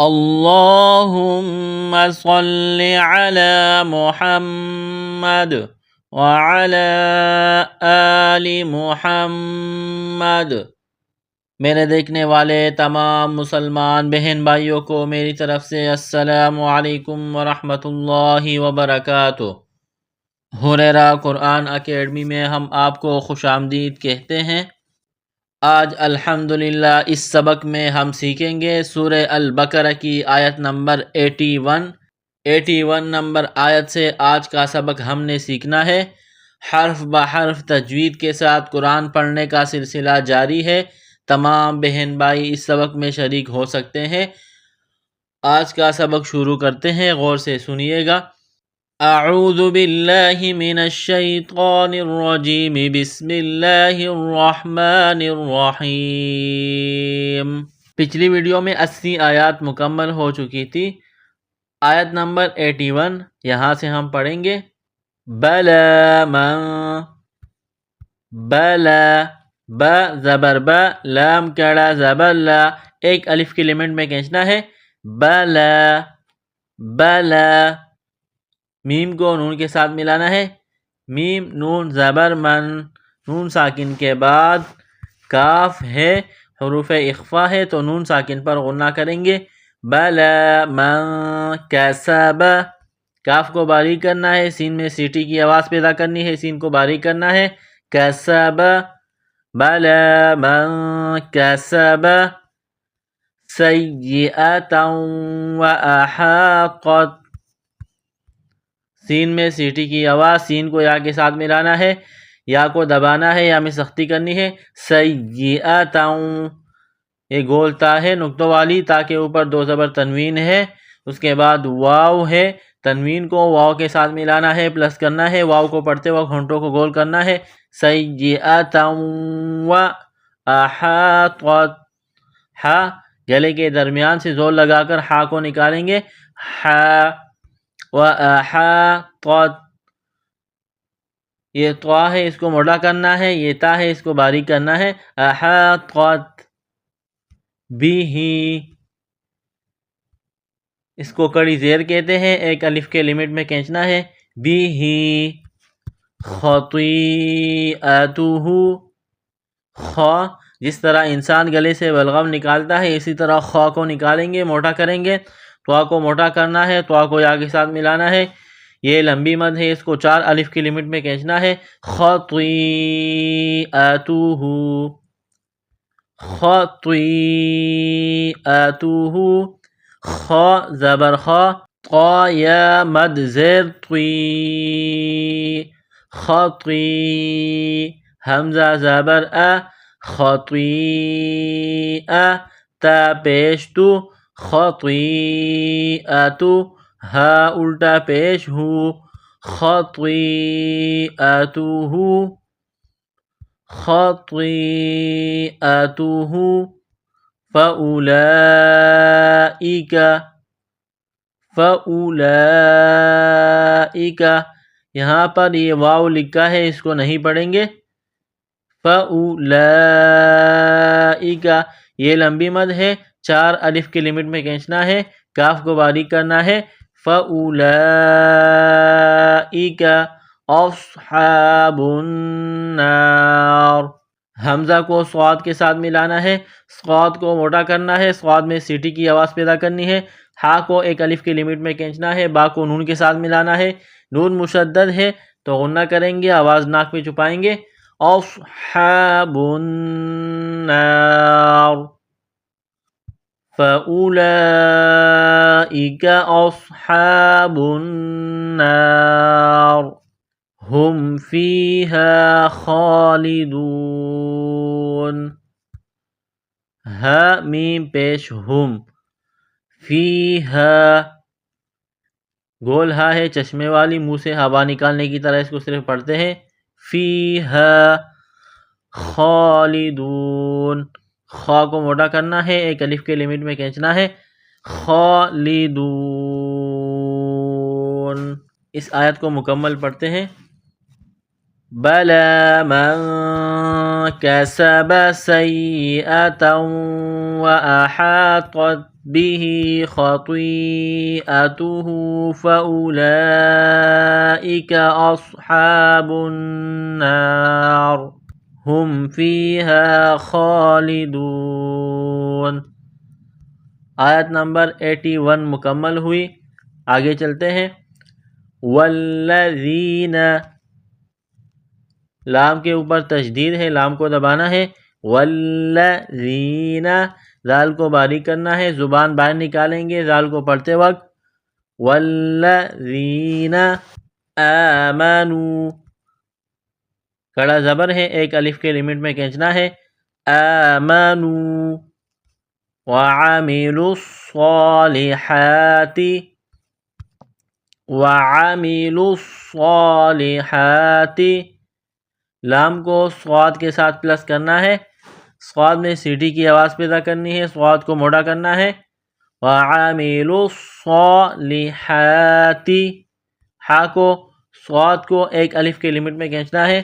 اللہم صل علی محمد وعلی آل محمد۔ میرے دیکھنے والے تمام مسلمان بہن بھائیوں کو میری طرف سے السلام علیکم ورحمۃ اللہ وبرکاتہ۔ ہریرہ قرآن اکیڈمی میں ہم آپ کو خوش آمدید کہتے ہیں۔ آج الحمدللہ اس سبق میں ہم سیکھیں گے سورہ البقرہ کی آیت نمبر 81 نمبر آیت سے آج کا سبق ہم نے سیکھنا ہے۔ حرف بحرف تجوید کے ساتھ قرآن پڑھنے کا سلسلہ جاری ہے۔ تمام بہن بھائی اس سبق میں شریک ہو سکتے ہیں۔ آج کا سبق شروع کرتے ہیں، غور سے سنیے گا۔ اعوذ باللہ من الشیطان الرجیم، بسم اللہ الرحمن الرحیم۔ پچھلی ویڈیو میں 80 آیات مکمل ہو چکی تھی۔ آیت نمبر 81 یہاں سے ہم پڑھیں گے۔ بلا من، بلا، ب زبر ب، لام کڑا زبر لا، ایک الف کی لمٹ میں کھینچنا ہے۔ بلا، بلا، میم کو نون کے ساتھ ملانا ہے۔ میم نون زبر من، نون ساکن کے بعد کاف ہے، حروف اخفا ہے تو نون ساکن پر غنہ کریں گے۔ بلا من کسب، کاف کو باریک کرنا ہے، سین میں سیٹی کی آواز پیدا کرنی ہے، سین کو باریک کرنا ہے۔ کسب، بلا من کسب سیئۃ وأحاطت، سین میں سیٹی کی آواز، سین کو یا کے ساتھ ملانا ہے، یا کو دبانا ہے، یا میں سختی کرنی ہے۔ سیئۃ، یہ گول تا ہے نقطوں والی، تا کے اوپر دو زبر تنوین ہے، اس کے بعد واو ہے، تنوین کو واو کے ساتھ ملانا ہے، پلس کرنا ہے، واو کو پڑھتے وقت ہونٹوں کو گول کرنا ہے۔ سیئۃ وأحاطت، ہا گلے کے درمیان سے زور لگا کر ہا کو نکالیں گے۔ ہا، وأحاطت، یہ طوا ہے، اس کو موٹا کرنا ہے، یہ تا ہے، اس کو باریک کرنا ہے۔ احاطت بہ، اس کو کڑی زیر کہتے ہیں، ایک الف کے لمٹ میں کھینچنا ہے۔ بہ خطیئتہ، خا، جس طرح انسان گلے سے بلغم نکالتا ہے اسی طرح خا کو نکالیں گے، موٹا کریں گے۔ طوا کو موٹا کرنا ہے، طوا کو یا کے ساتھ ملانا ہے، یہ لمبی مد ہے، اس کو 4 الف کی لمٹ میں کھینچنا ہے۔ خطیئتہ، خطیئتہ، خا زبر خا، طا یا مد زیر طوی، خطی، حمزہ زبر ا، خطیئہ، تا پیش تو، خطیئتہ، ہا الٹا پیش ہو، خطیئتہ، خطیئتہ، فأولئک، فأولئک، یہاں پر یہ واو لکھا ہے، اس کو نہیں پڑھیں گے۔ فأولئک، یہ لمبی مد ہے، 4 الف کی لمٹ میں کھینچنا ہے، کاف کو باریک کرنا ہے۔ فأولئک اصحاب النار، حمزہ کو صاد کے ساتھ ملانا ہے، صاد کو موٹا کرنا ہے، صاد میں سیٹی کی آواز پیدا کرنی ہے۔ ہا کو ایک الف کی لمٹ میں کھینچنا ہے، با کو نون کے ساتھ ملانا ہے، نون مشدد ہے تو غنہ کریں گے، آواز ناک میں چھپائیں گے۔ اصحاب النار، فأولئک اصحاب النار هم فیہا خالدون، ہا میم پیش ہم، فیہا گول ہا ہے چشمے والی، منہ سے ہوا نکالنے کی طرح اس کو صرف پڑھتے ہیں۔ فیہا خالدون، خا کو موٹا کرنا ہے، ایک الف کے لمٹ میں کھینچنا ہے۔ خالدون، اس آیت کو مکمل پڑھتے ہیں۔ بلى من كسب سيئة وأحاطت به خطيئته فأولئك أصحاب النار هم فيها خالدون۔ آیت نمبر 81 مکمل ہوئی۔ آگے چلتے ہیں۔ والذین، لام کے اوپر تشدید ہے، لام کو دبانا ہے۔ والذین، زال کو باریک کرنا ہے، زبان باہر نکالیں گے زال کو پڑھتے وقت۔ والذین آمنوا، کڑا زبر ہے، ایک الف کے لمٹ میں کھینچنا ہے۔ آمنوا وعملوا الصالحات، وعملوا الصالحات، لام کو صاد کے ساتھ پلس کرنا ہے، صاد میں سیٹی کی آواز پیدا کرنی ہے، صاد کو موڑا کرنا ہے۔ وعملوا الصالحات، ہا کو صاد کو ایک الف کے لمٹ میں کھینچنا ہے۔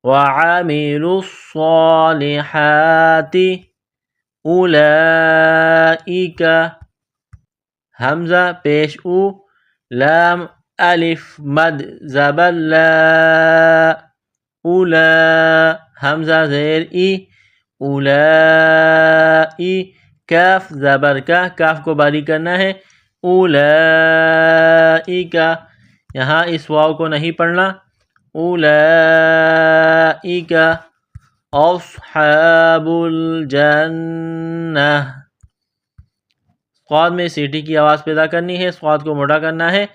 وعملوا الصالحات اولئک، حمزہ پیش او، لام الف مد زبر لا، اولا حمزہ زیر ای، اولائی، کاف زبر کا، کاف کو باریک کرنا ہے۔ اولئک، یہاں اس واو کو نہیں پڑھنا۔ اولئک اصحاب الجنہ، صاد میں سیٹی کی آواز پیدا کرنی ہے، صاد کو موٹا کرنا ہے۔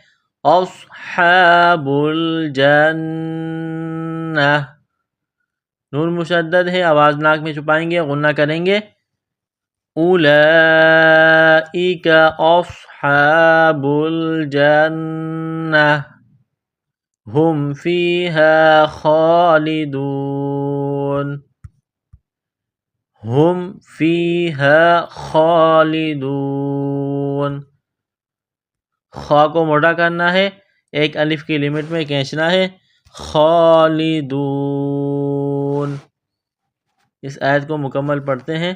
اصحاب الجنہ، نون مشدد ہے، آواز ناک میں چھپائیں گے، غنہ کریں گے۔ اولئک اصحاب الجنہ ہم فیہا خالدون، ہم فیہا خالدون، خا کو موٹا کرنا ہے، ایک الف کی لمٹ میں کھینچنا ہے۔ خالدون، اس آیت کو مکمل پڑھتے ہیں۔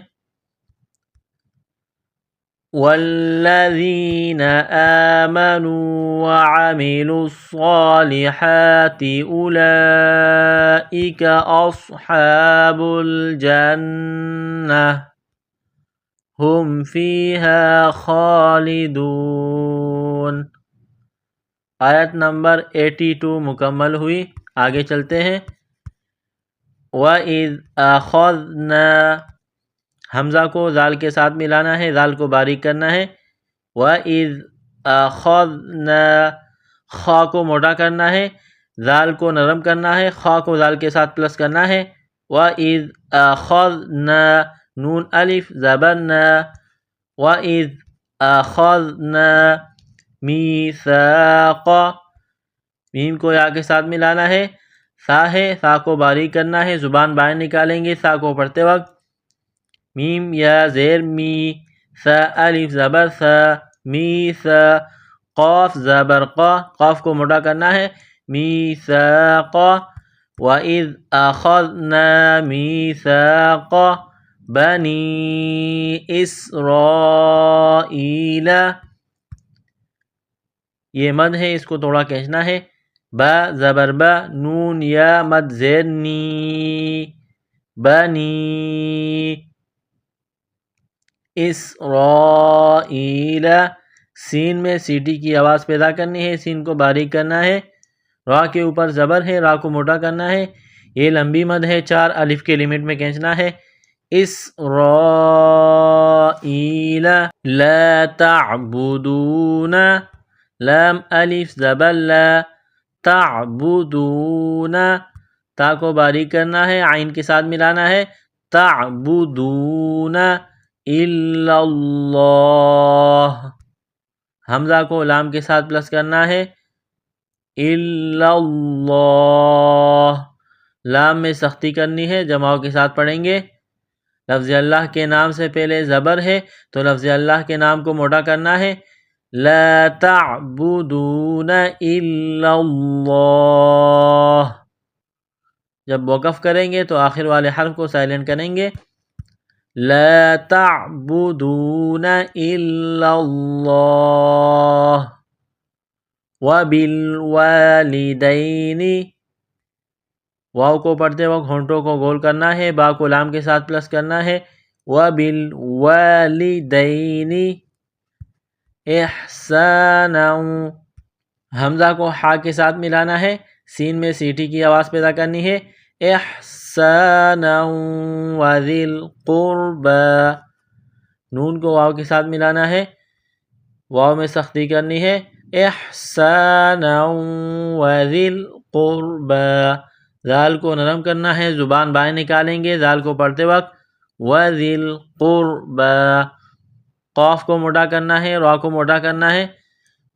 والذین آمنوا وعملوا الصالحات اولئک اصحاب الجنہ ہم فیہا خالدون۔ آیت نمبر 82 مکمل ہوئی۔ آگے چلتے ہیں۔ وَإِذْ أَخَذْنَا، حمزہ کو زال کے ساتھ ملانا ہے، زال کو باریک کرنا ہے۔ وَإِذْ أَخَذْنَا، خا کو موٹا کرنا ہے، زال کو نرم کرنا ہے، خا کو زال کے ساتھ پلس کرنا ہے۔ وَإِذْ أَخَذْنَا، نون الف زبرنا، وَإِذْ أَخَذْنَا میثاق، میم کو یا کے ساتھ ملانا ہے، سا ہے، سا کو باریک کرنا ہے، زبان باہر نکالیں گے سا کو پڑھتے وقت۔ میم یا زیر می، سا الف زبر سا، میثا، قاف زبر قا، قاف کو موٹا کرنا ہے، میثاق۔ وَإِذْ أَخَذْنَا مِيثَاقَ بَنِي إِسْرَائِيلَ، یہ مد ہے، اس کو تھوڑا کھینچنا ہے۔ با زبر با، نون یا مد زیر نی، بنی اسرائیل، سین میں سیٹی کی آواز پیدا کرنی ہے، سین کو باریک کرنا ہے، را کے اوپر زبر ہے، را کو موٹا کرنا ہے، یہ لمبی مد ہے، 4 الف کے لمٹ میں کھینچنا ہے۔ اسرائیل لا تعبدون، لام الف زبر لا، تعبدون، تا کو باریک کرنا ہے، عین کے ساتھ ملانا ہے، تعبدون الا اللہ، حمزہ کو لام کے ساتھ پلس کرنا ہے، الا اللہ، لام میں سختی کرنی ہے، جماؤ کے ساتھ پڑھیں گے۔ لفظ اللہ کے نام سے پہلے زبر ہے تو لفظ اللہ کے نام کو موٹا کرنا ہے۔ لا تعبدون الا اللہ، جب وقف کریں گے تو آخر والے حرف کو سائلنٹ کریں گے. لا تعبدون الا اللہ وبالوالدین. واو کو پڑھتے وقت ہونٹوں کو گول کرنا ہے، با کو لام کے ساتھ پلس کرنا ہے. وبالوالدین احسانا. حمزہ کو ہا کے ساتھ ملانا ہے، سین میں سیٹی کی آواز پیدا کرنی ہے. احسانا وذی القربى. نون کو واو کے ساتھ ملانا ہے، واو میں سختی کرنی ہے. احسانا وذی القربى. ذال کو نرم کرنا ہے، زبان بائیں نکالیں گے ذال کو پڑھتے وقت. وذی القربى. قاف کو موٹا کرنا ہے، را کو موٹا کرنا ہے.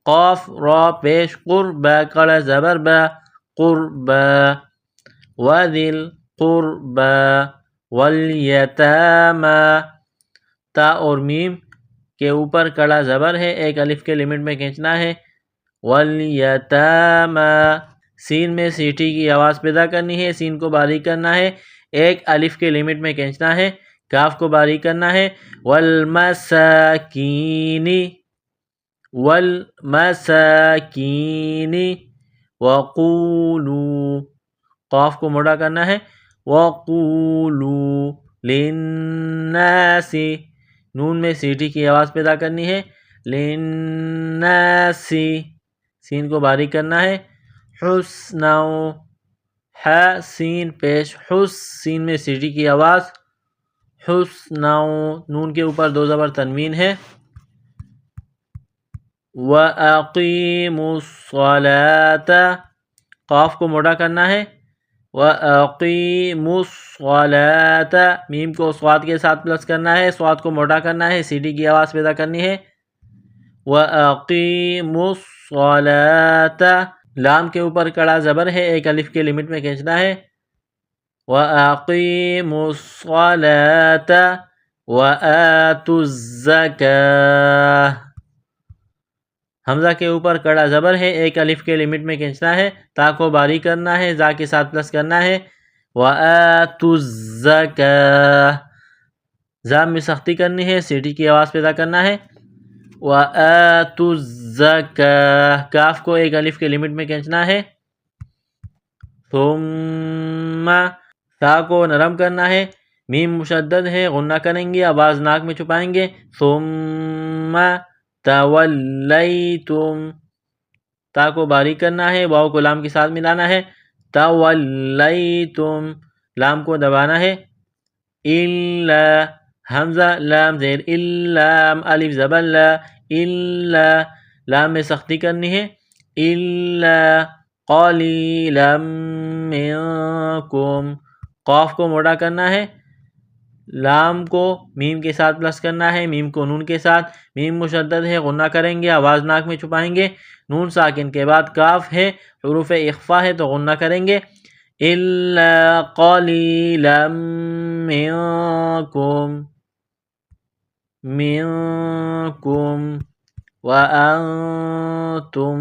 قاف را پیش قربى کڑا زبر با قربى. وذی القربى والیتامی. تا اور میم کے اوپر کڑا زبر ہے، ایک الف کے لمٹ میں کھینچنا ہے. والیتامی. سین میں سیٹی کی آواز پیدا کرنی ہے، سین کو باریک کرنا ہے، ایک الف کے لمٹ میں کھینچنا ہے. کاف کو باریک کرنا ہے. والمساکین. والمساکین. وقولوا. قاف کو موٹا کرنا ہے. وقولوا للناس. نون میں سیٹی کی آواز پیدا کرنی ہے. للناس. سین کو باریک کرنا ہے. حسنا. ح سین پیش حس، سین میں سیٹی کی آواز. حسنا. نون کے اوپر دو زبر تنوین ہے. وَأَقِيمُوا الصَّلَاةَ. قاف کو موٹا کرنا ہے. وَأَقِيمُوا الصَّلَاةَ. میم کو صاد کے ساتھ پلس کرنا ہے، صاد کو موٹا کرنا ہے، سیٹی کی آواز پیدا کرنی ہے. وَأَقِيمُوا الصَّلَاةَ. لام کے اوپر کڑا زبر ہے، ایک الف کے لمٹ میں کھینچنا ہے. وَأَقِيمُوا الصَّلَاةَ وَآتُوا الزَّكَاةَ. حمزہ کے اوپر کڑا زبر ہے، ایک الف کے لمٹ میں کھینچنا ہے، تا کو باریک کرنا ہے، زا کے ساتھ پلس کرنا ہے. وَآتُوا الزَّكَاةَ. زا میں سختی کرنی ہے، سیٹی کی آواز پیدا کرنا ہے. وَآتُوا الزَّكَاةَ. کاف کو ایک الف کے لمٹ میں کھینچنا ہے. ثم. تا کو نرم کرنا ہے، میم مشدد ہے، غنہ کریں گے، آواز ناک میں چھپائیں گے. ثم تولیتم. تا کو باریک کرنا ہے، واو کو لام کے ساتھ ملانا ہے. تولیتم. لام کو دبانا ہے. الا. حمزہ لام زیر الا، الف زبر لا. الا. لام میں سختی کرنی ہے. الا قلیلا منکم. قاف کو موٹا کرنا ہے، لام کو میم کے ساتھ پلس کرنا ہے، میم کو نون کے ساتھ. میم مشدد ہے، غنہ کریں گے، آواز ناک میں چھپائیں گے. نون ساکن کے بعد کاف ہے، حروف اخفا ہے تو غنہ کریں گے. الا قلیلا منکم. منکم. وانتم.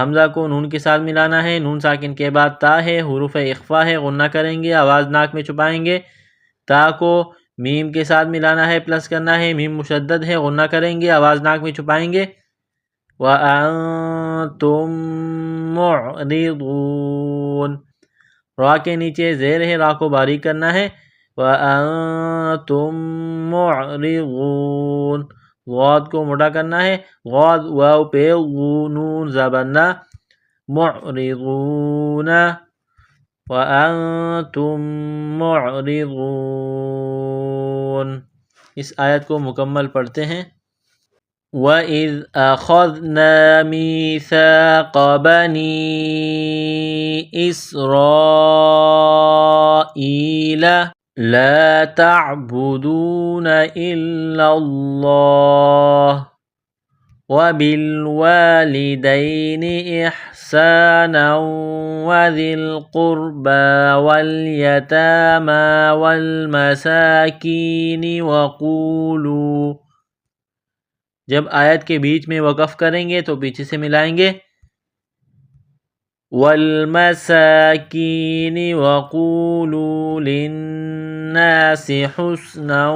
حمزہ کو نون کے ساتھ ملانا ہے، نون ساکن کے بعد تا ہے، حروف اخفا ہے، غنہ کریں گے، آواز ناک میں چھپائیں گے. تا کو میم کے ساتھ ملانا ہے، پلس کرنا ہے، میم مشدد ہے، غنہ کریں گے، آواز ناک میں چھپائیں گے. وَأَنْتُمْ مُعْرِضُونَ. را کے نیچے زیر ہے، را کو باریک کرنا ہے. وَأَنْتُمْ مُعْرِضُونَ. غاد کو موٹا کرنا ہے، غاد واو پہ نون زبرنا. معرضون. وَأَنْتُمْ مُعْرِضُونَ. اس آیت کو مکمل پڑھتے ہیں. وَإِذْ أَخَذْنَا مِيثَاقَ بَنِي إِسْرَائِيلَ لَا تَعْبُدُونَ إِلَّا اللَّهَ وَبِالْوَالِدَيْنِ إِحْسَانًا وَذِي الْقُرْبَى وَالْيَتَامَى وَالْمَسَاكِينِ وَقُولُوا. جب آیت کے بیچ میں وقف کریں گے تو پیچھے سے ملائیں گے. والمساكين وقولوا للناس حسنا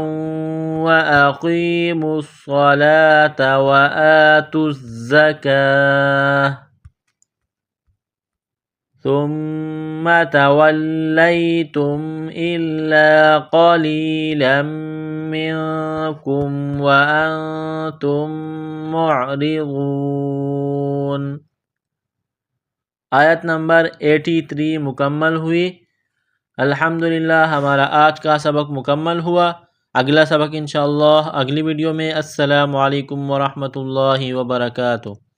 وأقيموا الصلاة وآتوا الزكاة ثم توليتم إلا قليلا منكم وأنتم معرضون۔ آیت نمبر 83 مکمل ہوئی۔ الحمدللہ ہمارا آج کا سبق مکمل ہوا۔ اگلا سبق انشاءاللہ اگلی ویڈیو میں۔ السلام علیکم ورحمۃ اللہ وبرکاتہ۔